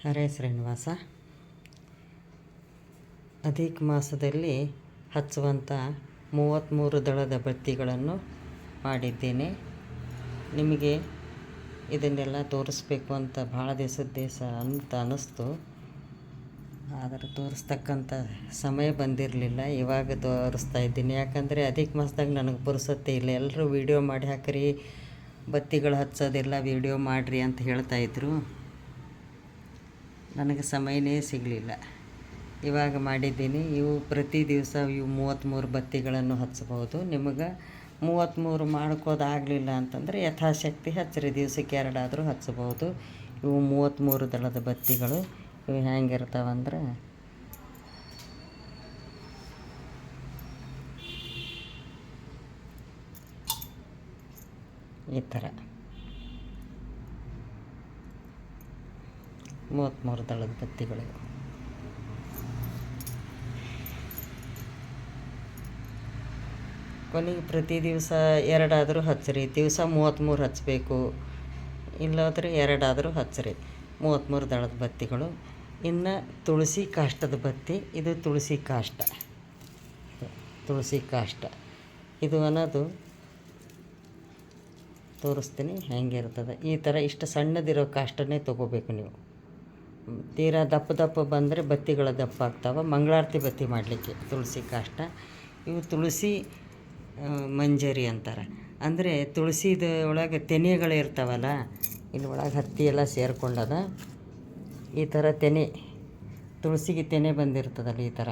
ಹರೇ ಶ್ರೀನಿವಾಸ. ಅಧಿಕ ಮಾಸದಲ್ಲಿ ಹಚ್ಚುವಂಥ 33 ದಳದ ಬತ್ತಿಗಳನ್ನು ಮಾಡಿದ್ದೇನೆ. ನಿಮಗೆ ಇದನ್ನೆಲ್ಲ ತೋರಿಸ್ಬೇಕು ಅಂತ ಭಾಳ ದಿವಸ ಅಂತ ಅನ್ನಿಸ್ತು. ಆದರೆ ತೋರಿಸ್ತಕ್ಕಂಥ ಸಮಯ ಬಂದಿರಲಿಲ್ಲ. ಇವಾಗ ತೋರಿಸ್ತಾ ಇದ್ದೀನಿ. ಯಾಕಂದರೆ ಅಧಿಕ ಮಾಸದಾಗ ನನಗೆ ಪುರ್ಸೊತ್ತೇ ಇಲ್ಲ. ಎಲ್ಲರೂ ವೀಡಿಯೋ ಮಾಡಿ ಹಾಕ್ರಿ, ಬತ್ತಿಗಳು ಹಚ್ಚೋದೆಲ್ಲ ವೀಡಿಯೋ ಮಾಡಿರಿ ಅಂತ ಹೇಳ್ತಾಯಿದ್ರು. ನನಗೆ ಸಮಯನೇ ಸಿಗಲಿಲ್ಲ. ಇವಾಗ ಮಾಡಿದ್ದೀನಿ. ಇವು ಪ್ರತಿ ದಿವಸ ಇವು 33 ಬತ್ತಿಗಳನ್ನು ಹಚ್ಚಬಹುದು. ನಿಮಗೆ 33 ಮಾಡ್ಕೋದಾಗಲಿಲ್ಲ ಅಂತಂದರೆ ಯಥಾಶಕ್ತಿ ಹಚ್ಚಿರಿ. ದಿವಸಕ್ಕೆ 2 ಆದರೂ ಹಚ್ಚಬಹುದು. ಇವು 33 ದಳದ ಬತ್ತಿಗಳು. ಇವು ಹೆಂಗಿರ್ತಾವಂದ್ರೆ ಈ ಥರ 33 ದಳದ ಬತ್ತಿಗಳು. ಕೊನೆಗೆ ಪ್ರತಿ ದಿವಸ 2 ಆದರೂ ಹಚ್ಚಿರಿ. ದಿವಸ 33 ಹಚ್ಚಬೇಕು, ಇಲ್ಲಾದರೆ 2 ಆದರೂ ಹಚ್ಚಿರಿ. 33 ದಳದ ಬತ್ತಿಗಳು. ಇನ್ನು ತುಳಸಿ ಕಾಷ್ಟದ ಬತ್ತಿ. ಇದು ತುಳಸಿ ಕಾಷ್ಟ. ತುಳಸಿ ಕಾಷ್ಟ ಇದು ಅನ್ನೋದು ತೋರಿಸ್ತೀನಿ ಹೆಂಗಿರ್ತದೆ. ಈ ಥರ ಇಷ್ಟು ಸಣ್ಣದಿರೋ ಕಾಷ್ಟನೇ ತೊಗೋಬೇಕು ನೀವು. ತೀರಾ ದಪ್ಪ ಬಂದರೆ ಬತ್ತಿಗಳ ದಪ್ಪ ಆಗ್ತಾವೆ. ಮಂಗಳಾರತಿ ಬತ್ತಿ ಮಾಡಲಿಕ್ಕೆ ತುಳಸಿ ಕಾಷ್ಟ. ಇವು ತುಳಸಿ ಮಂಜರಿ ಅಂತಾರೆ. ಅಂದರೆ ತುಳಸಿದ ಒಳಗೆ ತೆನೆಗಳು ಇರ್ತಾವಲ್ಲ, ಇಲ್ಲಿ ಒಳಗೆ ಹತ್ತಿ ಎಲ್ಲ ಸೇರ್ಕೊಂಡದ. ಈ ಥರ ತೆನೆ, ತುಳಸಿಗೆ ತೆನೆ ಬಂದಿರ್ತದಲ್ಲ, ಈ ಥರ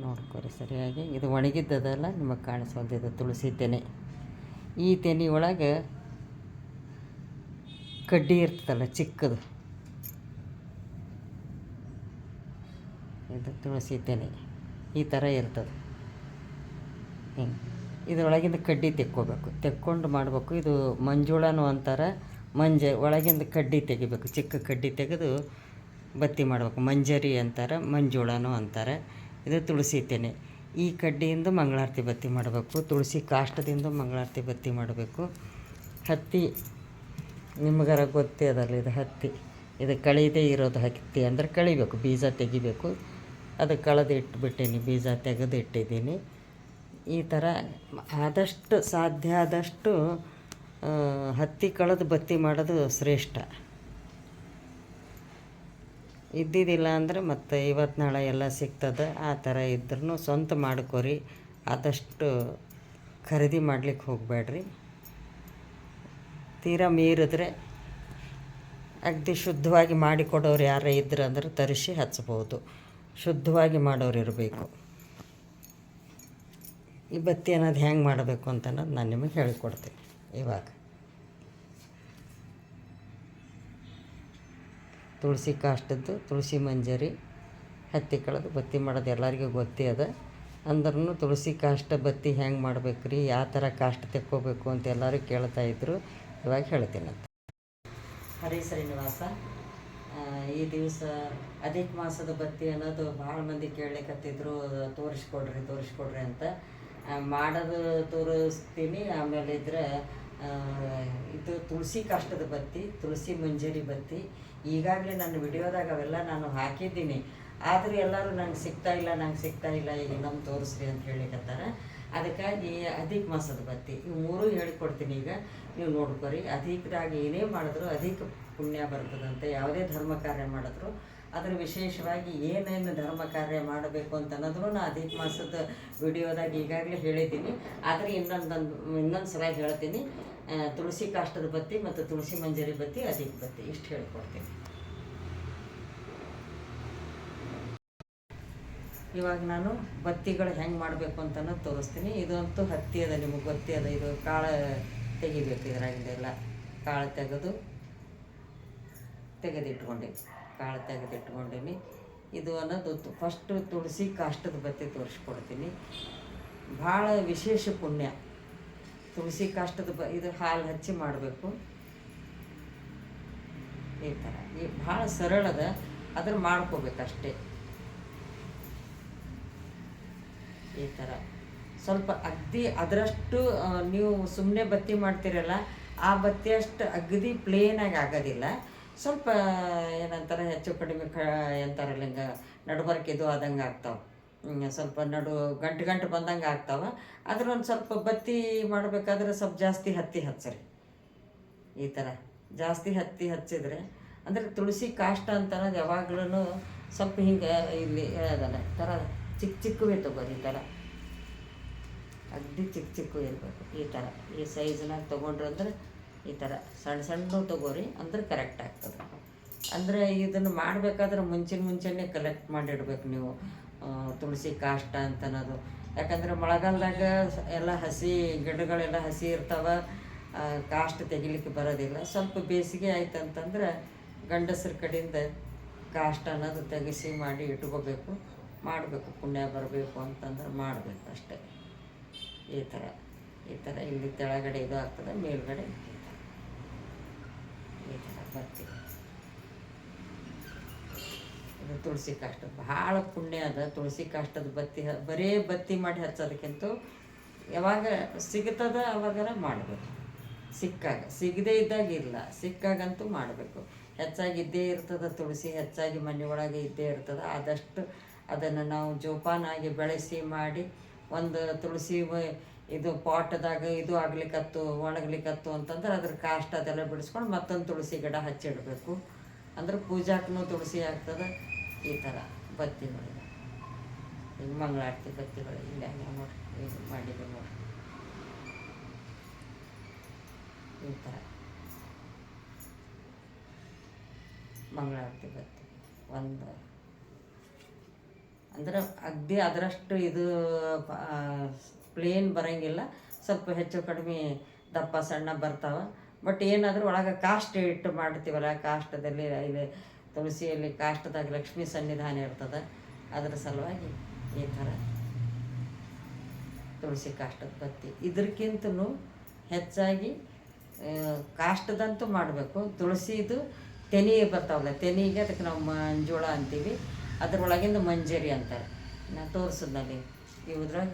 ನೋಡ್ಕೊರಿ ಸರಿಯಾಗಿ. ಇದು ಒಣಗಿದ್ದದಲ್ಲ, ನಿಮಗೆ ಕಾಣಿಸೋದಿದೆ ತುಳಸಿ ತೆನೆ. ಈ ತೆನೆ ಒಳಗೆ ಕಡ್ಡಿ ಇರ್ತದಲ್ಲ ಚಿಕ್ಕದು, ಇದು ತುಳಸಿ ತೆನೆ ಈ ಥರ ಇರ್ತದೆ. ಹಿಂಗೆ ಇದರೊಳಗಿಂದ ಕಡ್ಡಿ ತೆಕ್ಕೊಂಡು ಮಾಡಬೇಕು. ಇದು ಮಂಜುಳನೂ ಅಂತಾರೆ. ಒಳಗಿಂದ ಕಡ್ಡಿ ತೆಗಿಬೇಕು. ಚಿಕ್ಕ ಕಡ್ಡಿ ತೆಗೆದು ಬತ್ತಿ ಮಾಡಬೇಕು. ಮಂಜರಿ ಅಂತಾರೆ, ಮಂಜುಳನೂ ಅಂತಾರೆ. ಇದು ತುಳಸಿ ತೆನೆ. ಈ ಕಡ್ಡಿಯಿಂದ ಮಂಗಳಾರತಿ ಬತ್ತಿ ಮಾಡಬೇಕು. ತುಳಸಿ ಕಾಷ್ಟದಿಂದ ಮಂಗಳಾರತಿ ಬತ್ತಿ ಮಾಡಬೇಕು. ಹತ್ತಿ ನಿಮಗರ ಗೊತ್ತೇ ಅದಲ್ಲ, ಇದು ಹತ್ತಿ. ಇದು ಕಳೀದೇ ಇರೋದು ಹತ್ತಿ. ಅಂದರೆ ಕಳಿಬೇಕು, ಬೀಜ ತೆಗಿಬೇಕು. ಅದು ಕಳೆದು ಇಟ್ಬಿಟ್ಟೀನಿ, ಬೀಜ ತೆಗೆದು ಇಟ್ಟಿದ್ದೀನಿ. ಈ ಥರ ಆದಷ್ಟು ಸಾಧ್ಯ ಆದಷ್ಟು ಹತ್ತಿ ಕಳೆದು ಬತ್ತಿ ಮಾಡೋದು ಶ್ರೇಷ್ಠ. ಇದ್ದಿದ್ದಿಲ್ಲ ಅಂದರೆ ಮತ್ತು ಇವತ್ತು ನಾಳೆ ಎಲ್ಲ ಸಿಗ್ತದೆ. ಆ ಥರ ಇದ್ರೂ ಸ್ವಂತ ಮಾಡ್ಕೊರಿ. ಆದಷ್ಟು ಖರೀದಿ ಮಾಡ್ಲಿಕ್ಕೆ ಹೋಗಬೇಡ್ರಿ. ತೀರಾ ಮೀರಿದ್ರೆ ಅಗದಿ ಶುದ್ಧವಾಗಿ ಮಾಡಿಕೊಡೋರು ಯಾರೇ ಇದ್ರೆ ಅಂದ್ರೆ ತರಿಸಿ ಹಚ್ಬೋದು. ಶುದ್ಧವಾಗಿ ಮಾಡೋರು ಇರಬೇಕು. ಈ ಬತ್ತಿ ಅನ್ನೋದು ಹೆಂಗೆ ಮಾಡಬೇಕು ಅಂತ ಅನ್ನೋದು ನಾನು ನಿಮಗೆ ಹೇಳಿಕೊಡ್ತೀನಿ. ಇವಾಗ ತುಳಸಿ ಕಾಷ್ಟದ್ದು ತುಳಸಿ ಮಂಜರಿ ಹತ್ತಿ ಕಳೆದು ಬತ್ತಿ ಮಾಡೋದು ಎಲ್ಲರಿಗೂ ಗೊತ್ತೇ ಅದ. ಅಂದ್ರೂ ತುಳಸಿ ಕಾಷ್ಟ ಬತ್ತಿ ಹೆಂಗೆ ಮಾಡ್ಬೇಕು ರೀ, ಯಾವ ಥರ ಕಾಷ್ಟ ತೆಕ್ಕೋಬೇಕು ಅಂತ ಎಲ್ಲರೂ ಕೇಳ್ತಾಯಿದ್ರು. ಇವಾಗ ಹೇಳ್ತೀನಂತ. ಹರೇ ಶ್ರೀನಿವಾಸ. ಈ ದಿವಸ ಅಧಿಕ ಮಾಸದ ಬತ್ತಿ ಅನ್ನೋದು ಭಾಳ ಮಂದಿ ಕೇಳಲಿಕ್ಕತ್ತಿದ್ರು. ತೋರಿಸ್ಕೊಡ್ರಿ ಅಂತ. ಮಾಡೋದು ತೋರಿಸ್ತೀನಿ. ಆಮೇಲೆ ಇದ್ರೆ ಇದು ತುಳಸಿ ಕಾಷ್ಟದ ಬತ್ತಿ, ತುಳಸಿ ಮಂಜರಿ ಬತ್ತಿ. ಈಗಾಗಲೇ ನನ್ನ ವಿಡಿಯೋದಾಗ ಅವೆಲ್ಲ ನಾನು ಹಾಕಿದ್ದೀನಿ. ಆದರೂ ಎಲ್ಲರೂ ನಂಗೆ ಸಿಗ್ತಾ ಇಲ್ಲ, ಈಗ ಇನ್ನೊಂದು ತೋರಿಸ್ರಿ ಅಂತ ಹೇಳಿಕತ್ತಾರೆ. ಅದಕ್ಕಾಗಿ ಅಧಿಕ ಮಾಸದ ಬತ್ತಿ ಇವು 3 ಹೇಳಿಕೊಡ್ತೀನಿ. ಈಗ ನೀವು ನೋಡ್ಕೊರಿ. ಅಧಿಕದಾಗಿ ಏನೇ ಮಾಡಿದ್ರು ಅಧಿಕ ಪುಣ್ಯ ಬರ್ತದಂತೆ. ಯಾವುದೇ ಧರ್ಮ ಕಾರ್ಯ ಮಾಡಿದ್ರು ಅದ್ರ ವಿಶೇಷವಾಗಿ ಏನೇನು ಧರ್ಮ ಕಾರ್ಯ ಮಾಡಬೇಕು ಅಂತ ಅನ್ನೋದು ನಾನು ಅಧಿಕ ಮಾಸದ ವಿಡಿಯೋದಾಗ ಈಗಾಗಲೇ ಹೇಳಿದ್ದೀನಿ. ಆದರೆ ಇನ್ನೊಂದು ಸಲ ಹೇಳ್ತೀನಿ. ತುಳಸಿ ಕಾಷ್ಟದ ಬತ್ತಿ ಮತ್ತು ತುಳಸಿ ಮಂಜರಿ ಬತ್ತಿ, ಅಧಿಕ ಬತ್ತಿ ಇಷ್ಟು ಹೇಳ್ಕೊಡ್ತೀನಿ. ಇವಾಗ ನಾನು ಬತ್ತಿಗಳು ಹೆಂಗೆ ಮಾಡಬೇಕು ಅಂತ ಅನ್ನೋದು ತೋರಿಸ್ತೀನಿ. ಇದಂತೂ ಹತ್ತಿ ಅದ, ನಿಮಗೆ ಗೊತ್ತೇ ಅದ. ಇದು ಕಾಳು ತೆಗಿಬೇಕು. ಇದರಾಗಿಂದೆಲ್ಲ ಕಾಳು ತೆಗೆದಿಟ್ಕೊಂಡೀನಿ. ಇದು ಅನ್ನೋದು ಫಸ್ಟು ತುಳಸಿ ಕಾಷ್ಟದ ಬತ್ತಿ ತೋರಿಸ್ಕೊಡ್ತೀನಿ. ಭಾಳ ವಿಶೇಷ ಪುಣ್ಯ ತುಳಸಿ ಕಾಷ್ಟದ ಇದು ಹಾಲು ಹಚ್ಚಿ ಮಾಡಬೇಕು. ಈ ಥರ ಭಾಳ ಸರಳದ, ಅದ್ರ ಮಾಡ್ಕೋಬೇಕಷ್ಟೇ. ಈ ಥರ ಸ್ವಲ್ಪ ಅಗದಿ ಅದರಷ್ಟು ನೀವು ಸುಮ್ಮನೆ ಬತ್ತಿ ಮಾಡ್ತೀರಲ್ಲ, ಆ ಬತ್ತಿ ಅಷ್ಟು ಅಗದಿ ಪ್ಲೇನಾಗಿ ಆಗೋದಿಲ್ಲ. ಸ್ವಲ್ಪ ಏನಂತಾರೆ ಹೆಚ್ಚು ಕಡಿಮೆ ಎಂತಾರಲ್ಲ ಹಿಂಗೆ ನಡ್ಬರ್ಕ್ ಇದು ಆದಂಗೆ ಆಗ್ತಾವೆ. ಸ್ವಲ್ಪ ಗಂಟು ಗಂಟು ಬಂದಂಗೆ ಆಗ್ತಾವೆ. ಅದ್ರ ಒಂದು ಸ್ವಲ್ಪ ಬತ್ತಿ ಮಾಡಬೇಕಾದ್ರೆ ಸ್ವಲ್ಪ ಜಾಸ್ತಿ ಹತ್ತಿ ಹಚ್ಚಿರಿ. ಈ ಥರ ಜಾಸ್ತಿ ಹತ್ತಿ ಹಚ್ಚಿದ್ರೆ ಅಂದರೆ ತುಳಸಿ ಕಾಷ್ಟ ಅಂತ ಅನ್ನೋದು ಯಾವಾಗ್ಲೂ ಸ್ವಲ್ಪ ಹಿಂಗೆ ಇಲ್ಲಿ ಅದಲ್ಲ ಥರ ಚಿಕ್ಕ ಚಿಕ್ಕವೇ ತೊಗೋರಿ. ಈ ಥರ ಅಗ್ದಿ ಚಿಕ್ಕ ಚಿಕ್ಕ ಇರಬೇಕು. ಈ ಥರ ಈ ಸೈಜ್ನಾಗ ತೊಗೊಂಡ್ರು ಅಂದ್ರೆ ಈ ಥರ ಸಣ್ಣ ಸಣ್ಣ ತೊಗೋರಿ ಅಂದ್ರೆ ಕರೆಕ್ಟ್ ಆಗ್ತದೆ. ಅಂದರೆ ಇದನ್ನು ಮಾಡಬೇಕಾದ್ರೆ ಮುಂಚೆನೇ ಕಲೆಕ್ಟ್ ಮಾಡಿಡ್ಬೇಕು ನೀವು ತುಳಸಿ ಕಾಷ್ಟ ಅಂತ ಅನ್ನೋದು. ಯಾಕಂದರೆ ಮಳೆಗಾಲದಾಗ ಎಲ್ಲ ಹಸಿ ಗಿಡಗಳೆಲ್ಲ ಹಸಿ ಇರ್ತಾವೆ, ಕಾಷ್ಟ ತೆಗಿಲಿಕ್ಕೆ ಬರೋದಿಲ್ಲ. ಸ್ವಲ್ಪ ಬೇಸಿಗೆ ಆಯ್ತು ಅಂತಂದ್ರೆ ಗಂಡಸ್ರ ಕಡೆಯಿಂದ ಕಾಷ್ಟ ಅನ್ನೋದು ತೆಗಿಸಿ ಮಾಡಿ ಇಟ್ಕೋಬೇಕು, ಮಾಡಬೇಕು. ಪುಣ್ಯ ಬರಬೇಕು ಅಂತಂದ್ರೆ ಮಾಡಬೇಕು ಅಷ್ಟೇ. ಈ ಥರ ಇಲ್ಲಿ ತೆಳಗಡೆ ಇದು ಆಗ್ತದೆ, ಮೇಲ್ಗಡೆ ಈ ಥರ ಬರ್ತೀವಿ. ಇದು ತುಳಸಿ ಕಾಷ್ಟ ಭಾಳ ಪುಣ್ಯ ಅದ. ತುಳಸಿ ಕಾಷ್ಟದ ಬತ್ತಿ ಬರೀ ಬತ್ತಿ ಮಾಡಿ ಹಚ್ಚೋದಕ್ಕಿಂತ ಯಾವಾಗ ಸಿಗ್ತದ ಅವಾಗಾರ ಮಾಡಬೇಕು. ಸಿಗದೇ ಇದ್ದಾಗ ಇಲ್ಲ, ಸಿಕ್ಕಾಗಂತೂ ಮಾಡಬೇಕು. ಹೆಚ್ಚಾಗಿ ಇದ್ದೇ ಇರ್ತದೆ ತುಳಸಿ, ಹೆಚ್ಚಾಗಿ ಮನೆ ಒಳಗೆ ಇದ್ದೇ ಇರ್ತದೆ. ಆದಷ್ಟು ಅದನ್ನು ನಾವು ಜೋಪಾನಾಗಿ ಬೆಳೆಸಿ ಮಾಡಿ ಒಂದು ತುಳಸಿ ಇದು ಪಾಟ್ದಾಗ ಇದು ಆಗ್ಲಿಕ್ಕತ್ತು ಒಣಗ್ಲಿಕ್ಕತ್ತು ಅಂತಂದ್ರೆ ಅದ್ರ ಕಾಷ್ಟ ಅದೆಲ್ಲ ಬಿಡಿಸ್ಕೊಂಡು ಮತ್ತೊಂದು ತುಳಸಿ ಗಿಡ ಹಚ್ಚಿಡಬೇಕು. ಅಂದ್ರೆ ಪೂಜಾಕ್ಕೂ ತುಳಸಿ ಆಗ್ತದೆ. ಈ ಥರ ಬತ್ತಿಗಳಿವೆ, ಈಗ ಮಂಗಳಾರತಿ ಬತ್ತಿಗಳು ಇಲ್ಲ ನೋಡಿ ಇದು ಮಾಡಿದ್ವಿ ನೋಡಿ. ಈ ಥರ ಮಂಗಳಾರತಿ ಬತ್ತಿ ಒಂದು ಅಂದ್ರೆ ಅಗ್ದಿ ಅದರಷ್ಟು ಇದು ಪ್ಲೇನ್ ಬರೋಂಗಿಲ್ಲ, ಸ್ವಲ್ಪ ಹೆಚ್ಚು ಕಡಿಮೆ ದಪ್ಪ ಸಣ್ಣ ಬರ್ತಾವೆ. ಬಟ್ ಏನಾದರೂ ಒಳಗೆ ಕಾಷ್ಟ ಇಟ್ಟು ಮಾಡ್ತೀವಲ್ಲ, ಕಾಷ್ಟದಲ್ಲಿ ಇಲ್ಲಿ ತುಳಸಿಯಲ್ಲಿ ಕಾಷ್ಟದಾಗ ಲಕ್ಷ್ಮೀ ಸನ್ನಿಧಾನ ಇರ್ತದೆ. ಅದರ ಸಲುವಾಗಿ ಈ ಥರ ತುಳಸಿ ಕಾಷ್ಟದ ಬತ್ತಿ. ಇದಕ್ಕಿಂತಲೂ ಹೆಚ್ಚಾಗಿ ಕಾಷ್ಟದಂತೂ ಮಾಡಬೇಕು. ತುಳಸಿದು ತೆನಿ ಬರ್ತಾವಲ್ಲ, ತೆನಿಗೆ ಅದಕ್ಕೆ ನಾವು ಮಂಜುಳ ಅಂತೀವಿ, ಅದರೊಳಗಿಂದ ಮಂಜರಿ ಅಂತಾರೆ. ನಾ ತೋರಿಸಿದ್ನಲ್ಲಿ ಇವುದ್ರಾಗ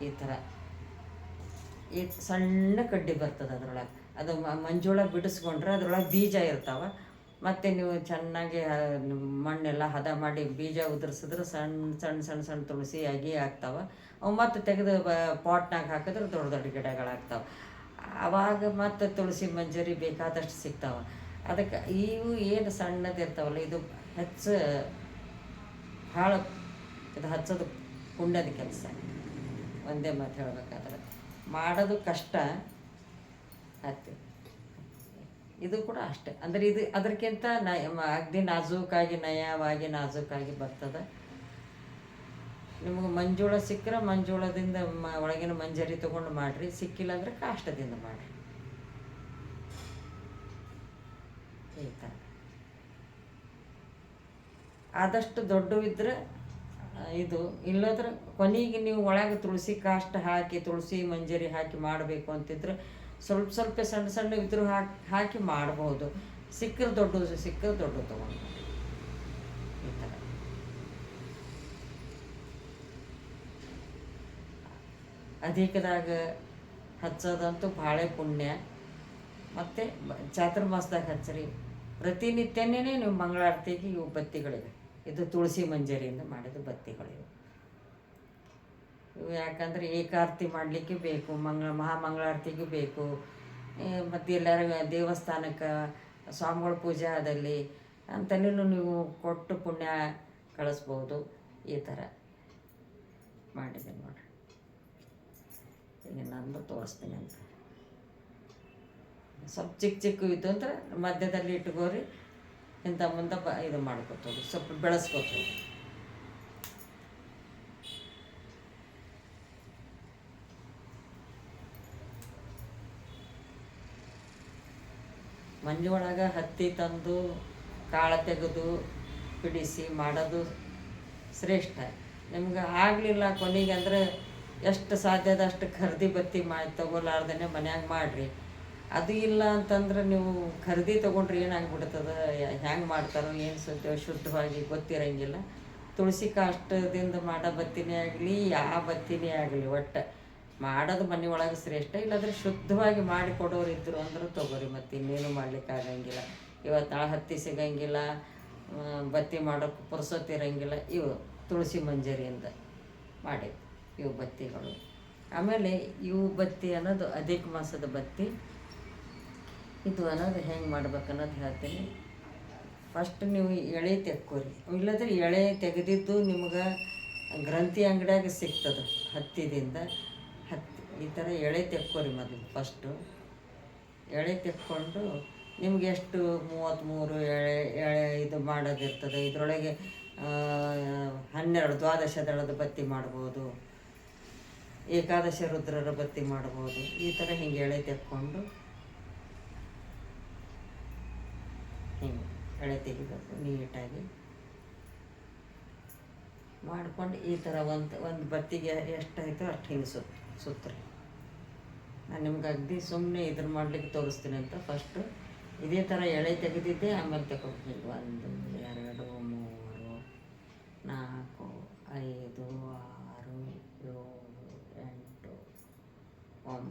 ಈ ಥರ ಈ ಸಣ್ಣ ಕಡ್ಡಿ ಬರ್ತದೆ ಅದರೊಳಗೆ. ಅದು ಮಂಜುಳ ಬಿಡಿಸ್ಕೊಂಡ್ರೆ ಅದರೊಳಗೆ ಬೀಜ ಇರ್ತಾವೆ. ಮತ್ತು ನೀವು ಚೆನ್ನಾಗಿ ಮಣ್ಣೆಲ್ಲ ಹದ ಮಾಡಿ ಬೀಜ ಉದುರಿಸಿದ್ರೆ ಸಣ್ಣ ಸಣ್ಣ ಸಣ್ಣ ಸಣ್ಣ ತುಳಸಿ ಆಗಿ ಆಗ್ತಾವೆ. ಅವು ಮತ್ತು ತೆಗೆದು ಪಾಟ್ನಾಗ ಹಾಕಿದ್ರೆ ದೊಡ್ಡ ದೊಡ್ಡ ಗಿಡಗಳಾಗ್ತಾವೆ. ಆವಾಗ ಮತ್ತು ತುಳಸಿ ಮಂಜರಿ ಬೇಕಾದಷ್ಟು ಸಿಗ್ತಾವೆ. ಅದಕ್ಕೆ ಇವು ಏನು ಸಣ್ಣದಿರ್ತಾವಲ್ಲ, ಇದು ಭಾಳ ಇದು ಹಚ್ಚೋದು ಪುಣ್ಯದ ಕೆಲಸ. ಒಂದೇ ಮಾತು ಹೇಳ್ಬೇಕಾದ್ರೆ ಮಾಡೋದು ಕಷ್ಟ, ಹತ್ತಿ ಇದು ಕೂಡ ಅಷ್ಟೆ. ಅಂದರೆ ಇದು ಅದಕ್ಕಿಂತ ಅಗ್ದಿ ನಾಜೂಕಾಗಿ ನಯವಾಗಿ ನಾಜೂಕಾಗಿ ಬರ್ತದೆ. ನಿಮ್ಗೆ ಮಂಜುಳ ಸಿಕ್ಕರೆ ಮಂಜುಳದಿಂದ ಒಳಗಿನ ಮಂಜರಿ ತೊಗೊಂಡು ಮಾಡಿರಿ, ಸಿಕ್ಕಿಲ್ಲ ಅಂದರೆ ಕಾಷ್ಟದಿಂದ ಮಾಡಿರಿ. ಈ ಥರ ಆದಷ್ಟು ದೊಡ್ಡವಿದ್ರೆ ಇದು, ಇಲ್ಲದ್ರೆ ಕೊನೆಗೆ ನೀವು ಒಳಗೆ ತುಳಸಿ ಕಾಷ್ಟ ಹಾಕಿ ತುಳಸಿ ಮಂಜರಿ ಹಾಕಿ ಮಾಡಬೇಕು ಅಂತಿದ್ರೆ ಸ್ವಲ್ಪ ಸ್ವಲ್ಪ ಸಣ್ಣ ಸಣ್ಣ ಇದ್ರು ಹಾಕಿ ಮಾಡ್ಬೋದು. ಸಿಕ್ಕರೆ ದೊಡ್ಡದು ತೊಗೊಂಡು ಈ ಥರ. ಅಧಿಕದಾಗ ಹಚ್ಚೋದಂತೂ ಭಾಳ ಪುಣ್ಯ. ಮತ್ತು ಚಾತುರ್ಮಾಸದಾಗ ಹಚ್ಚಿರಿ. ಪ್ರತಿನಿತ್ಯನೇ ನೀವು ಮಂಗಳಾರತಿಗೆ ಇವು ಬತ್ತಿಗಳಿವೆ. ಇದು ತುಳಸಿ ಮಂಜರಿಯಿಂದ ಮಾಡಿದ ಬತ್ತಿಗಳಿವೆ. ಇವು ಯಾಕಂದರೆ ಏಕಾರತಿ ಮಾಡಲಿಕ್ಕೆ ಬೇಕು, ಮಹಾಮಂಗಳಾರತಿಗೂ ಬೇಕು. ಮತ್ತು ಎಲ್ಲರೂ ದೇವಸ್ಥಾನಕ್ಕೆ ಸ್ವಾಮಿಗಳ ಪೂಜೆ ಆದಲ್ಲಿ ಅಂತಲೂ ನೀವು ಕೊಟ್ಟು ಪುಣ್ಯ ಕಳಿಸ್ಬೋದು. ಈ ಥರ ಮಾಡಿದೆ ನೋಡಿರಿ. ಈಗ ನಂದು ತೋರಿಸ್ತೀನಿ ಅಂತ. ಸ್ವಲ್ಪ ಚಿಕ್ಕ ಇತ್ತು ಅಂದ್ರೆ ಮಧ್ಯದಲ್ಲಿ ಇಟ್ಕೋರಿ, ಇಂಥ ಮುಂದೆ ಇದು ಮಾಡ್ಕೊತೋಗಿ ಸ್ವಲ್ಪ ಬೆಳೆಸ್ಕೊತೋಗಿ. ಮಂಜು ಒಳಗೆ ಹತ್ತಿ ತಂದು ಕಾಳು ತೆಗೆದು ಬಿಡಿಸಿ ಮಾಡೋದು ಶ್ರೇಷ್ಠ. ನಿಮ್ಗೆ ಆಗಲಿಲ್ಲ ಕೊನೆಗೆ ಅಂದರೆ ಎಷ್ಟು ಸಾಧ್ಯದ ಅಷ್ಟು ಖರೀದಿ ಬತ್ತಿ ತಗೊಲಾರ್ದೇ ಮನ್ಯಾಗ ಮಾಡಿರಿ. ಅದು ಇಲ್ಲ ಅಂತಂದ್ರೆ ನೀವು ಖರೀದಿ ತೊಗೊಂಡ್ರೆ ಏನಾಗ್ಬಿಡ್ತದೆ, ಹೆಂಗೆ ಮಾಡ್ತಾರೋ ಏನು ಶುದ್ಧವಾಗಿ ಗೊತ್ತಿರೋಂಗಿಲ್ಲ. ತುಳಸಿ ಕಾಷ್ಟದಿಂದ ಮಾಡೋ ಬತ್ತಿನೇ ಆಗಲಿ ಯಾವ ಬತ್ತಿನೇ ಆಗಲಿ ಒಟ್ಟು ಮಾಡೋದು ಮನೆ ಒಳಗೆ ಶ್ರೇಷ್ಠ. ಇಲ್ಲಾಂದ್ರೆ ಶುದ್ಧವಾಗಿ ಮಾಡಿ ಕೊಡೋರು ಇದ್ದರು ಅಂದ್ರೆ ತೊಗೋರಿ, ಮತ್ತು ಇನ್ನೇನು ಮಾಡ್ಲಿಕ್ಕೆ ಆಗಂಗಿಲ್ಲ. ಇವತ್ತು ನಾಳೆ ಹತ್ತಿ ಸಿಗಂಗಿಲ್ಲ, ಬತ್ತಿ ಮಾಡೋಕ್ಕೆ ಪುರ್ಸೊತ್ತು ಇರೋಂಗಿಲ್ಲ. ಇವು ತುಳಸಿ ಮಂಜರಿಯಿಂದ ಮಾಡಿ ಇವು ಬತ್ತಿಗಳು. ಆಮೇಲೆ ಇವು ಬತ್ತಿ ಅನ್ನೋದು ಅಧಿಕ ಮಾಸದ ಬತ್ತಿ. ಇದು ಅನ್ನೋದು ಹೆಂಗೆ ಮಾಡ್ಬೇಕು ಅನ್ನೋದು ಹೇಳ್ತೀನಿ. ಫಸ್ಟ್ ನೀವು ಎಳೆ ತೆಕ್ಕೋರಿ, ಇಲ್ಲದ್ರೆ ಎಳೆ ತೆಗೆದಿದ್ದು ನಿಮ್ಗೆ ಗ್ರಂಥಿ ಅಂಗಡಿಯಾಗ ಸಿಗ್ತದೆ ಹತ್ತಿದಿಂದ. ಈ ಥರ ಎಳೆ ತೆಕ್ಕೋರಿ ಮೊದಲು. ಫಸ್ಟು ಎಳೆ ತೆಕ್ಕೊಂಡು ನಿಮ್ಗೆ ಎಷ್ಟು 33 ಎಳೆ ಇದು ಮಾಡೋದಿರ್ತದೆ. ಇದರೊಳಗೆ 12 ದ್ವಾದಶ ದಳದ ಬತ್ತಿ ಮಾಡ್ಬೋದು, ಏಕಾದಶ ರುದ್ರರ ಬತ್ತಿ ಮಾಡ್ಬೋದು. ಈ ಥರ ಹಿಂಗೆ ಎಳೆ ತೆಕ್ಕೊಂಡು ಹಿಂಗೆ ಎಳೆ ತೆಗಿಬೇಕು ನೀಟಾಗಿ ಮಾಡ್ಕೊಂಡು. ಈ ಥರ ಒಂದು ಬತ್ತಿಗೆ ಎಷ್ಟಾಯಿತೋ ಅಷ್ಟು ಹಿಂಗೆ ಸುತ್ತರಿ. ನಾನು ನಿಮ್ಗೆ ಅಗದಿ ಸುಮ್ಮನೆ ಇದ್ರ ಮಾಡ್ಲಿಕ್ಕೆ ತೋರಿಸ್ತೀನಿ ಅಂತ ಫಸ್ಟು ಇದೇ ಥರ ಎಳೆ ತೆಗೆದಿದ್ದೆ. ಆಮೇಲೆ ತಗೊಳ್ತೀನಿ 1 2 3 4 5 6 7 8 9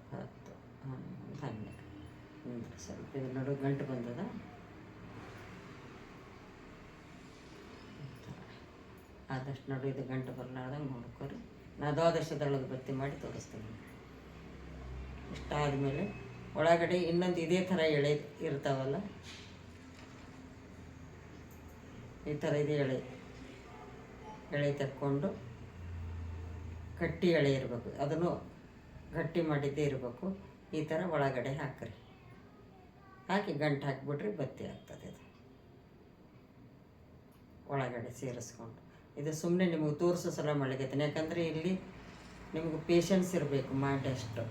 10 11 12. ಸ್ವಲ್ಪ ಇದು ನಡು ಗಂಟು ಬಂದದ. ಆದಷ್ಟು ನಡು ಇದು ಗಂಟು ಬರಲಾರ್ದಂಗೆ ನೋಡ್ಕೊರಿ. ನಾನು ದ್ವಾದಶ ದಳದ ಬತ್ತಿ ಮಾಡಿ ತೋರಿಸ್ತೀನಿ. ಇಷ್ಟಾದಮೇಲೆ ಒಳಗಡೆ ಇನ್ನೊಂದು ಇದೇ ಥರ ಎಳೆ ಇರ್ತಾವಲ್ಲ, ಈ ಥರ ಇದೆ ಎಳೆ ತೆಕ್ಕೊಂಡು ಗಟ್ಟಿ ಎಳೆ ಇರಬೇಕು, ಅದನ್ನು ಗಟ್ಟಿ ಮಾಡಿದ್ದೇ ಇರಬೇಕು. ಈ ಥರ ಒಳಗಡೆ ಹಾಕ್ರಿ, ಹಾಕಿ ಗಂಟು ಹಾಕಿಬಿಟ್ರೆ ಬತ್ತಿ ಆಗ್ತದೆ. ಇದು ಒಳಗಡೆ ಸೇರಿಸ್ಕೊಂಡು ಇದು ಸುಮ್ಮನೆ ನಿಮಗೆ ತೋರಿಸೋ ಸಲ ಮಾಡ್ಲಿಕ್ಕೈತೀನಿ. ಯಾಕಂದರೆ ಇಲ್ಲಿ ನಿಮ್ಗೆ ಪೇಷನ್ಸ್ ಇರಬೇಕು. ಮಾಡಷ್ಟು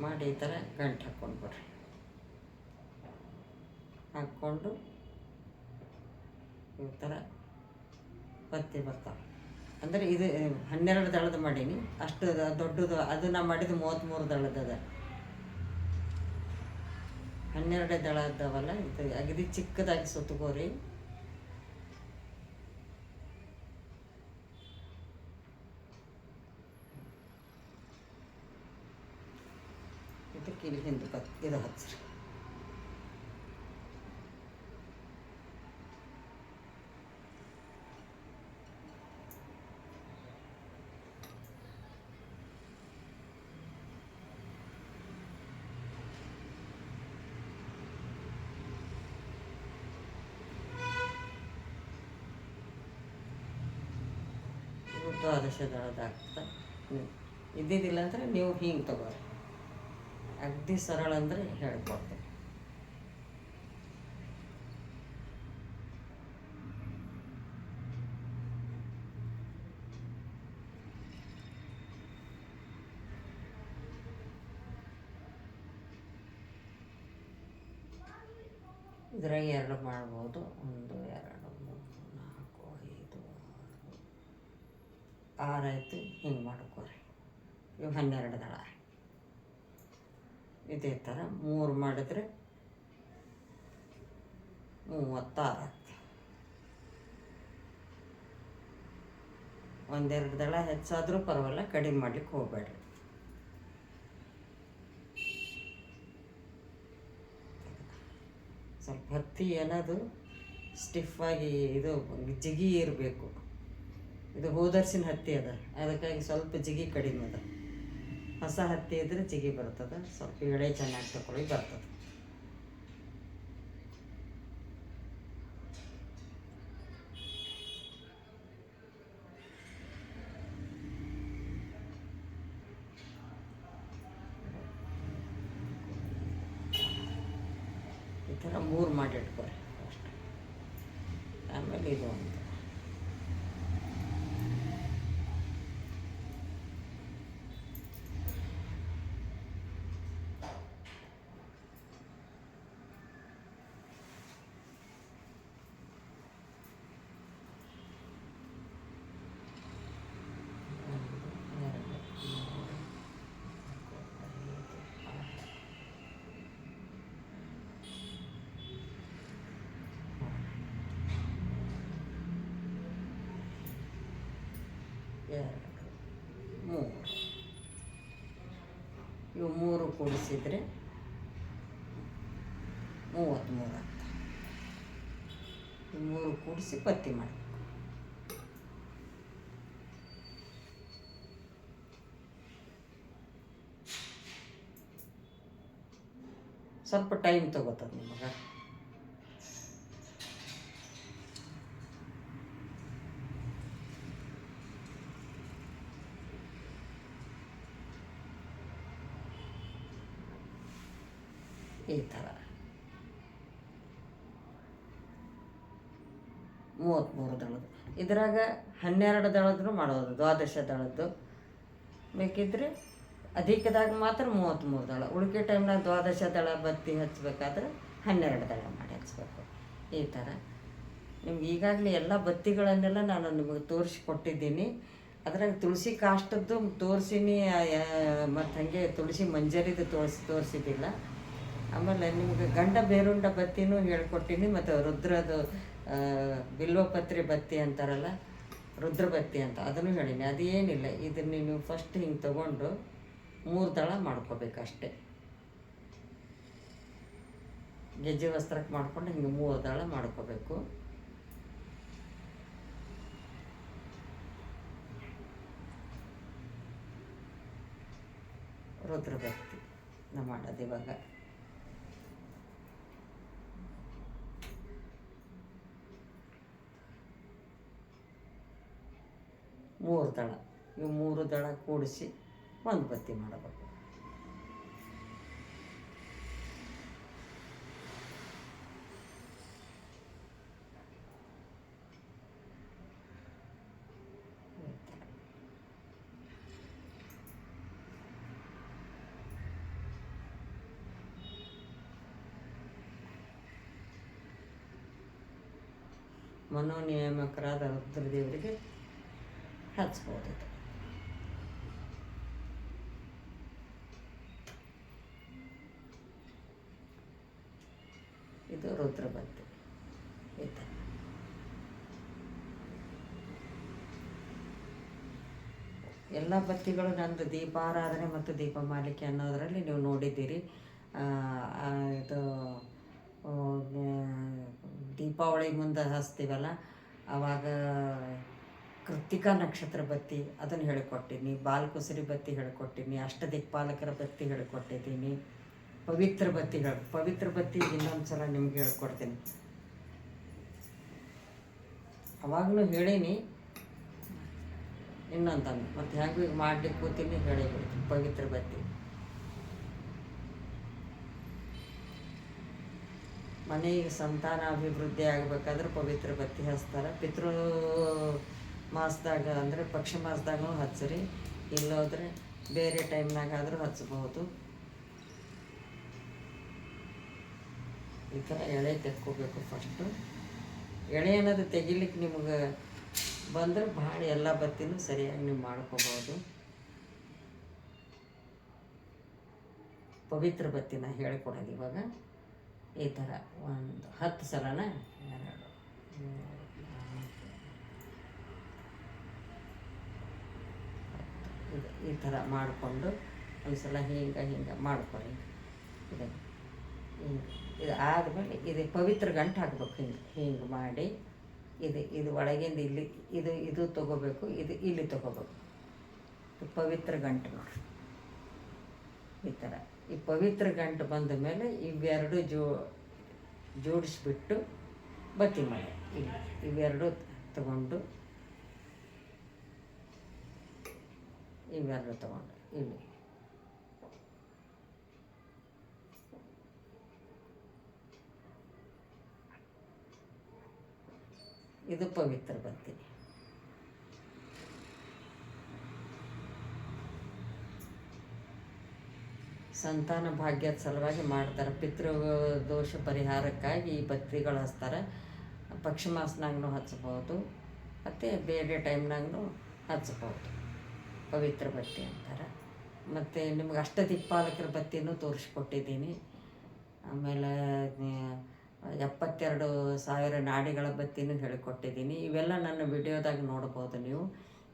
ಮಾಡಿ ಈ ಥರ ಗಂಟು ಹಾಕ್ಕೊಂಡು ಬರ್ರಿ. ಹಾಕ್ಕೊಂಡು ಈ ಥರ ಬತ್ತಿ ಬರ್ತಾವೆ. ಅಂದರೆ ಇದು 12 ದಳದ ಮಾಡೀನಿ. ಅಷ್ಟು ದೊಡ್ಡದು ಅದು ನಾ ಮಾಡಿದ್ದು 33 ದಳದದ. 12 ದಳದವಲ್ಲ, ಇದು ಅಗದಿ ಚಿಕ್ಕದಾಗಿ ಸುತ್ತಗೋರಿ. ಇದಕ್ಕೆ ಇಲ್ಲಿ ಹಿಂದೆ ಇದು ಹಚ್ಚಿರಿ. ದ್ವಾದಶ ದಳದ ಆಗ್ತದೆ. ಇದ್ದಿದ್ದಿಲ್ಲ ಅಂದರೆ ನೀವು ಹಿಂಗೆ ತಗೋರಿ. ಅಗದಿ ಸರಳ ಅಂದರೆ ಹೇಳ್ಕೊಡ್ತೀನಿ. ಇದ್ರಾಗ 2 ಮಾಡ್ಬೋದು. 1 2 3 4 5 6 ಆಯಿತು. ಹಿಂಗೆ ಮಾಡ್ಕೋರಿ. ಇವು 12 ದಳ. ಇದೇ ಥರ 3 ಮಾಡಿದ್ರೆ 36 ಆಗ್ತದೆ. 1 2 ದಳ ಹೆಚ್ಚಾದರೂ ಪರವಾಗಿಲ್ಲ, ಕಡಿಮೆ ಮಾಡ್ಲಿಕ್ಕೆ ಹೋಗಬೇಡ್ರಿ. ಸ್ವಲ್ಪ ಹತ್ತಿ ಅನ್ನೋದು ಸ್ಟಿಫಾಗಿ ಇದು ಜಿಗಿ ಇರಬೇಕು. ಇದು ಹೋದರ್ಸಿನ ಹತ್ತಿ ಅದ, ಅದಕ್ಕಾಗಿ ಸ್ವಲ್ಪ ಜಿಗಿ ಕಡಿಮೆ ಅದ. ಹೊಸ ಹತ್ತಿ ಇದ್ರೆ ಜಿಗಿ ಬರ್ತದೆ. ಸ್ವಲ್ಪ ಎಳೆ ಚೆನ್ನಾಗಿ ತಗೊಳ್ಳಿ ಬರ್ತದೆ. ಈ ಥರ 3 ಮಾಡಿ ಇಟ್ಕೊರಿ ಫಸ್ಟ್. ಆಮೇಲೆ ಇದು ಒಂದು ಇವು 3 ಕೂಡಿಸಿದರೆ 33 ಆಗ್ತದೆ. ಈ 3 ಕೂಡಿಸಿ ಬತ್ತಿ ಮಾಡಬೇಕು. ಸ್ವಲ್ಪ ಟೈಮ್ ತಗೋತದೆ ನಿಮಗೆ. ಈ ಥರ 33 ದಳದ್ದು. ಇದ್ರಾಗ 12 ದಳದ್ದು ಮಾಡೋದು, ದ್ವಾದಶ ದಳದ್ದು. ಬೇಕಿದ್ರೆ ಅಧಿಕದಾಗ ಮಾತ್ರ 33 ದಳ, ಉಳಿಕೆ ಟೈಮ್ನಾಗ ದ್ವಾದಶ ದಳ ಬತ್ತಿ ಹಚ್ಚಬೇಕಾದ್ರೆ 12 ದಳ ಮಾಡಿ ಹಚ್ಚಬೇಕು. ಈ ಥರ ನಿಮ್ಗೆ ಈಗಾಗಲೇ ಎಲ್ಲ ಬತ್ತಿಗಳನ್ನೆಲ್ಲ ನಾನು ನಿಮಗೆ ತೋರಿಸಿಕೊಟ್ಟಿದ್ದೀನಿ. ಅದ್ರಾಗ ತುಳಸಿ ಕಾಷ್ಟದ್ದು ತೋರಿಸೀನಿ, ಮತ್ತು ಹಾಗೆ ತುಳಸಿ ಮಂಜರಿದು ತೋರಿಸಿದ್ದಿಲ್ಲ. ಆಮೇಲೆ ನಿಮ್ಗೆ ಗಂಡ ಬೇರುಂಡ ಬತ್ತಿನೂ ಹೇಳ್ಕೊಟ್ಟಿನಿ, ಮತ್ತು ರುದ್ರದು ಬಿಲ್ವಪತ್ರೆ ಬತ್ತಿ ಅಂತಾರಲ್ಲ, ರುದ್ರ ಬತ್ತಿ ಅಂತ, ಅದನ್ನು ಹೇಳೀನಿ. ಅದೇನಿಲ್ಲ, ಇದನ್ನು ನೀವು ಫಸ್ಟ್ ಹಿಂಗೆ ತೊಗೊಂಡು 3 ದಳ ಮಾಡ್ಕೋಬೇಕಷ್ಟೆ. ಗೆಜ್ಜೆ ವಸ್ತ್ರಕ್ಕೆ ಮಾಡ್ಕೊಂಡು ಹಿಂಗೆ 3 ದಳ ಮಾಡ್ಕೋಬೇಕು. ರುದ್ರ ಬತ್ತಿ ನಾವು ಮಾಡೋದು ಇವಾಗ. ಮೂರು ದಳ, ಇವು 3 ದಳ ಕೂಡಿಸಿ ಒಂದು ಬತ್ತಿ ಮಾಡಬೇಕು. ಮನೋನಿಯಾಮಕರಾದ ರುದ್ರದೇವರಿಗೆ ಹಚ್ಬೋದು. ಇದು ರುದ್ರ ಬತ್ತಿ. ಈ ಥರ ಎಲ್ಲ ಬತ್ತಿಗಳು ನಂದು ದೀಪಾರಾಧನೆ ಮತ್ತು ದೀಪಮಾಲಿಕೆ ಅನ್ನೋದರಲ್ಲಿ ನೀವು ನೋಡಿದ್ದೀರಿ. ಇದು ದೀಪಾವಳಿ ಮುಂದೆ ಹಚ್ತೀವಲ್ಲ, ಆವಾಗ ಕೃತ್ತಿಕಾ ನಕ್ಷತ್ರ ಬತ್ತಿ ಅದನ್ನು ಹೇಳಿಕೊಟ್ಟಿನಿ, ಬಾಲ್ಕುಸರಿ ಬತ್ತಿ ಹೇಳಿಕೊಟ್ಟಿನಿ, ಅಷ್ಟದಿಕ್ಪಾಲಕರ ಬತ್ತಿ ಹೇಳಿಕೊಟ್ಟಿದ್ದೀನಿ, ಪವಿತ್ರ ಬತ್ತಿ ಇನ್ನೊಂದು ಸಲ ನಿಮ್ಗೆ ಹೇಳ್ಕೊಡ್ತೀನಿ. ಅವಾಗಲೂ ಹೇಳೀನಿ, ಇನ್ನೊಂದನ್ನು ಮತ್ತು ಹೇಗೂ ಈಗ ಮಾಡಲಿಕ್ಕೆ ಕೂತೀನಿ ಹೇಳಿಬಿಡ್ತೀನಿ. ಪವಿತ್ರ ಬತ್ತಿ ಮನೆಗೆ ಸಂತಾನ ಅಭಿವೃದ್ಧಿ ಆಗಬೇಕಾದ್ರೆ ಪವಿತ್ರ ಬತ್ತಿ ಹಚ್ತಾರೆ. ಪಿತೃ ಮಾಸದಾಗ ಅಂದರೆ ಪಕ್ಷ ಮಾಸದಾಗೂ ಹಚ್ಚಿರಿ, ಇಲ್ಲೋದ್ರೆ ಬೇರೆ ಟೈಮ್ನಾಗಾದರೂ ಹಚ್ಚಬಹುದು. ಈ ಥರ ಎಳೆ ತೆಕ್ಕೋಬೇಕು. ಫಸ್ಟು ಎಳೆ ಅನ್ನೋದು ತೆಗಿಲಿಕ್ಕೆ ನಿಮ್ಗೆ ಬಂದರೆ ಭಾಳ ಎಲ್ಲ ಬತ್ತಿನೂ ಸರಿಯಾಗಿ ನೀವು ಮಾಡ್ಕೋಬೋದು. ಪವಿತ್ರ ಬತ್ತಿನ ಹೇಳ್ಕೊಡೋದು ಇವಾಗ. ಈ ಥರ ಒಂದು 10 ಸಲನ 2 ಈ ಥರ ಮಾಡಿಕೊಂಡು ಒಂದು ಸಲ ಹಿಂಗೆ ಮಾಡ್ಕೊಳ್ಳಿ. ಇದು ಆದಮೇಲೆ ಇದು ಪವಿತ್ರ ಗಂಟು ಹಾಕ್ಬೇಕು. ಹಿಂಗೆ ಮಾಡಿ ಇದು ಒಳಗಿಂದ ಇಲ್ಲಿ ಇದು ತೊಗೋಬೇಕು, ಇದು ಇಲ್ಲಿ ತೊಗೋಬೇಕು. ಪವಿತ್ರ ಗಂಟು ನೋಡಿ ಈ ಥರ. ಈ ಪವಿತ್ರ ಗಂಟು ಬಂದ ಮೇಲೆ ಇವೆರಡು ಜೋಡಿಸ್ಬಿಟ್ಟು ಬತ್ತಿ ಮಾಡಿ ಇವೆರಡು ತಗೊಂಡು ಇವೆರಡು ತಗೊಂಡು ಇಲ್ಲಿ ಇದು ಪವಿತ್ರ ಬತ್ತಿ. ಸಂತಾನ ಭಾಗ್ಯದ ಸಲುವಾಗಿ ಮಾಡ್ತಾರೆ. ಪಿತೃ ದೋಷ ಪರಿಹಾರಕ್ಕಾಗಿ ಈ ಬತ್ತಿಗಳು ಹಚ್ತಾರೆ. ಪಕ್ಷ ಮಾಸನಾಗೂ ಹಚ್ಬೋದು, ಮತ್ತು ಬೇರೆ ಟೈಮ್ನಾಗೂ ಹಚ್ಬೋದು. ಪವಿತ್ರ ಬತ್ತಿ ಅಂತಾರೆ. ಮತ್ತು ನಿಮ್ಗೆ ಅಷ್ಟದಿಕ್ಪಾಲಕರ ಬತ್ತಿನೂ ತೋರಿಸ್ಕೊಟ್ಟಿದ್ದೀನಿ. ಆಮೇಲೆ 72,000 ನಾಡಿಗಳ ಬತ್ತಿನೂ ಹೇಳಿಕೊಟ್ಟಿದ್ದೀನಿ. ಇವೆಲ್ಲ ನನ್ನ ವಿಡಿಯೋದಾಗ ನೋಡ್ಬೋದು ನೀವು.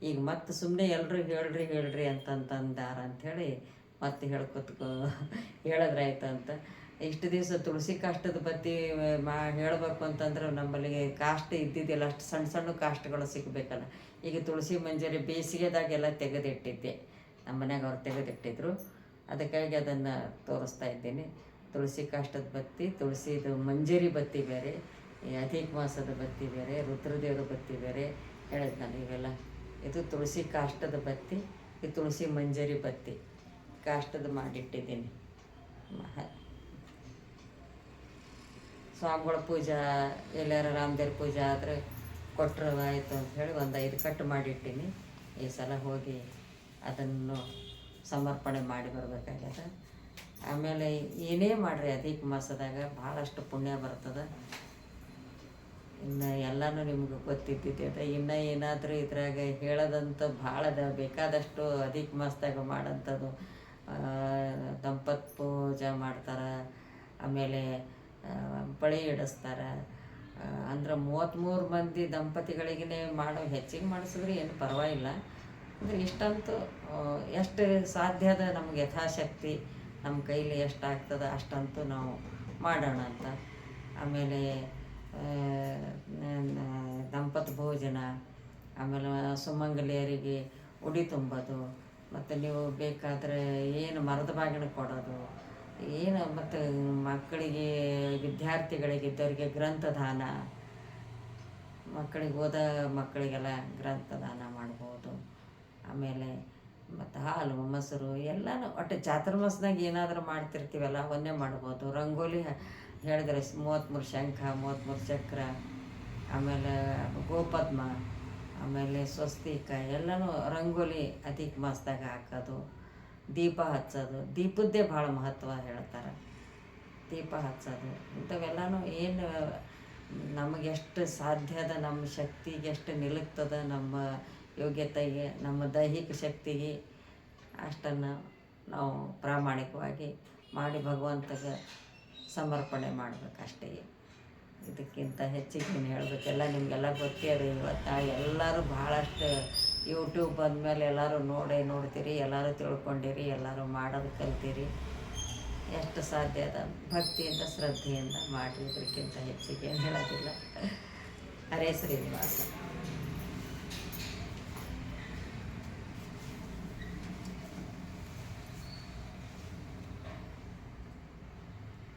ಈಗ ಮತ್ತೆ ಸುಮ್ಮನೆ ಎಲ್ಲರೂ ಹೇಳ್ರಿ ಅಂತಂದಾರ ಅಂಥೇಳಿ ಮತ್ತೆ ಹೇಳಿದ್ರಾಯ್ತು ಅಂತ. ಇಷ್ಟು ದಿವಸ ತುಳಸಿ ಕಾಷ್ಟದ ಬತ್ತಿ ಹೇಳಬೇಕು ಅಂತಂದ್ರೆ ನಮ್ಮಲ್ಲಿಗೆ ಕಾಸ್ಟ್ ಇದ್ದಿದ್ದಿಲ್ಲ, ಅಷ್ಟು ಸಣ್ಣ ಸಣ್ಣ ಕಾಷ್ಟಗಳು ಸಿಗಬೇಕಲ್ಲ. ಈಗ ತುಳಸಿ ಮಂಜರಿ ಬೇಸಿಗೆದಾಗೆಲ್ಲ ತೆಗೆದಿಟ್ಟಿದ್ದೆ, ನಮ್ಮ ಮನ್ಯಾಗ ಅವ್ರು ತೆಗೆದಿಟ್ಟಿದ್ರು, ಅದಕ್ಕಾಗಿ ಅದನ್ನು ತೋರಿಸ್ತಾ ಇದ್ದೀನಿ. ತುಳಸಿ ಕಾಷ್ಟದ ಬತ್ತಿ, ತುಳಸಿದು ಮಂಜರಿ ಬತ್ತಿ ಬೇರೆ, ಈ ಅಧಿಕ ಮಾಸದ ಬತ್ತಿ ಬೇರೆ, ರುದ್ರದೇವರ ಬತ್ತಿ ಬೇರೆ ಹೇಳಿದ್ ನಾನು. ಇವೆಲ್ಲ ಇದು ತುಳಸಿ ಕಾಷ್ಟದ ಬತ್ತಿ, ಈ ತುಳಸಿ ಮಂಜರಿ ಬತ್ತಿ ಕಾಷ್ಟದ ಮಾಡಿಟ್ಟಿದ್ದೀನಿ. ಸ್ವಾಮಿಗಳ ಪೂಜಾ ಎಲ್ಲಾರ ರಾಮದೇವ್ರ ಪೂಜೆ ಆದರೆ ಕೊಟ್ಟರು ಆಯಿತು ಅಂತ ಹೇಳಿ ಒಂದು 5 ಕಟ್ಟು ಮಾಡಿಟ್ಟೀನಿ. ಈ ಸಲ ಹೋಗಿ ಅದನ್ನು ಸಮರ್ಪಣೆ ಮಾಡಿ ಬರಬೇಕಾಗ್ಯದ. ಆಮೇಲೆ ಏನೇ ಮಾಡಿರಿ ಅಧಿಕ ಮಾಸದಾಗ ಭಾಳಷ್ಟು ಪುಣ್ಯ ಬರ್ತದೆ. ಇನ್ನು ಎಲ್ಲನೂ ನಿಮ್ಗೆ ಗೊತ್ತಿದ್ದಿದೆ ಅದ. ಇನ್ನು ಏನಾದರೂ ಇದ್ರಾಗ ಹೇಳೋದಂತ ಭಾಳ ಬೇಕಾದಷ್ಟು ಅಧಿಕ ಮಾಸದಾಗ ಮಾಡೋಂಥದ್ದು. ದಂಪತಿ ಪೂಜೆ ಮಾಡ್ತಾರೆ, ಆಮೇಲೆ ಬಳಿ ಇಡಿಸ್ತಾರೆ. ಅಂದ್ರೆ 33 ಮಂದಿ ದಂಪತಿಗಳಿಗೇ ಮಾಡೋ, ಹೆಚ್ಚಿಗೆ ಮಾಡಿಸಿದ್ರೆ ಏನು ಪರವಾಗಿಲ್ಲ. ಅಂದರೆ ಇಷ್ಟಂತೂ ಎಷ್ಟು ಸಾಧ್ಯ ಅದ ನಮ್ಗೆ ಯಥಾಶಕ್ತಿ ನಮ್ಮ ಕೈಲಿ ಎಷ್ಟು ಆಗ್ತದೆ ಅಷ್ಟಂತೂ ನಾವು ಮಾಡೋಣ ಅಂತ. ಆಮೇಲೆ ದಂಪತಿ ಭೋಜನ, ಆಮೇಲೆ ಸುಮಂಗಲಿಯರಿಗೆ ಉಡಿ ತುಂಬೋದು, ಮತ್ತು ನೀವು ಬೇಕಾದರೆ ಏನು ಮರದ ಬಾಗಿನ ಕೊಡೋದು, ಏನು ಮತ್ತು ಮಕ್ಕಳಿಗೆ ವಿದ್ಯಾರ್ಥಿಗಳಿಗಿದ್ದವರಿಗೆ ಗ್ರಂಥದಾನ, ಮಕ್ಕಳಿಗೆ ಮಕ್ಕಳಿಗೆಲ್ಲ ಗ್ರಂಥದಾನ ಮಾಡ್ಬೋದು. ಆಮೇಲೆ ಮತ್ತು ಹಾಲು ಮೊಸರು ಎಲ್ಲನೂ ಒಟ್ಟು ಚಾತುರ್ಮಾಸದಾಗ ಏನಾದರೂ ಮಾಡ್ತಿರ್ತೀವಲ್ಲ ಅವನ್ನೇ ಮಾಡ್ಬೋದು. ರಂಗೋಲಿ ಹೇಳಿದ್ರೆ 33 ಶಂಖ, 33 ಚಕ್ರ, ಆಮೇಲೆ ಗೋಪದ್ಮ, ಆಮೇಲೆ ಸ್ವಸ್ತಿಕ ಎಲ್ಲನೂ ರಂಗೋಲಿ ಅಧಿಕ ಮಾಸದಾಗ ಹಾಕೋದು. ದೀಪ ಹಚ್ಚೋದು, ದೀಪದ್ದೇ ಭಾಳ ಮಹತ್ವ ಹೇಳ್ತಾರೆ. ದೀಪ ಹಚ್ಚೋದು ಇಂಥವೆಲ್ಲನೂ ಏನು ನಮಗೆಷ್ಟು ಸಾಧ್ಯದ, ನಮ್ಮ ಶಕ್ತಿಗೆ ಎಷ್ಟು ನಿಲುಕ್ತದ, ನಮ್ಮ ಯೋಗ್ಯತೆಗೆ, ನಮ್ಮ ದೈಹಿಕ ಶಕ್ತಿಗೆ ಅಷ್ಟನ್ನು ನಾವು ಪ್ರಾಮಾಣಿಕವಾಗಿ ಮಾಡಿ ಭಗವಂತಗೆ ಸಮರ್ಪಣೆ ಮಾಡಬೇಕಷ್ಟೇ. ಇದಕ್ಕಿಂತ ಹೆಚ್ಚಿಗೆ ಏನು ಹೇಳಬೇಕೆಲ್ಲ ನಿಮಗೆಲ್ಲ ಗೊತ್ತೇ ಅದು. ಇವತ್ತು ಎಲ್ಲರೂ ಭಾಳಷ್ಟು ಯೂಟ್ಯೂಬ್ ಬಂದಮೇಲೆ ಎಲ್ಲರೂ ನೋಡ್ತೀರಿ, ಎಲ್ಲರೂ ತಿಳ್ಕೊಂಡಿರಿ, ಎಲ್ಲರೂ ಮಾಡೋದು ಕಲ್ತೀರಿ. ಎಷ್ಟು ಸಾಧ್ಯ ಅದ ಭಕ್ತಿಯಿಂದ ಶ್ರದ್ಧೆಯಿಂದ ಮಾಡಿ, ಇದಕ್ಕಿಂತ ಹೆಚ್ಚಿಗೆ ಏನು ಹೇಳೋದಿಲ್ಲ. ಹರೇ ಶ್ರೀನಿವಾಸ.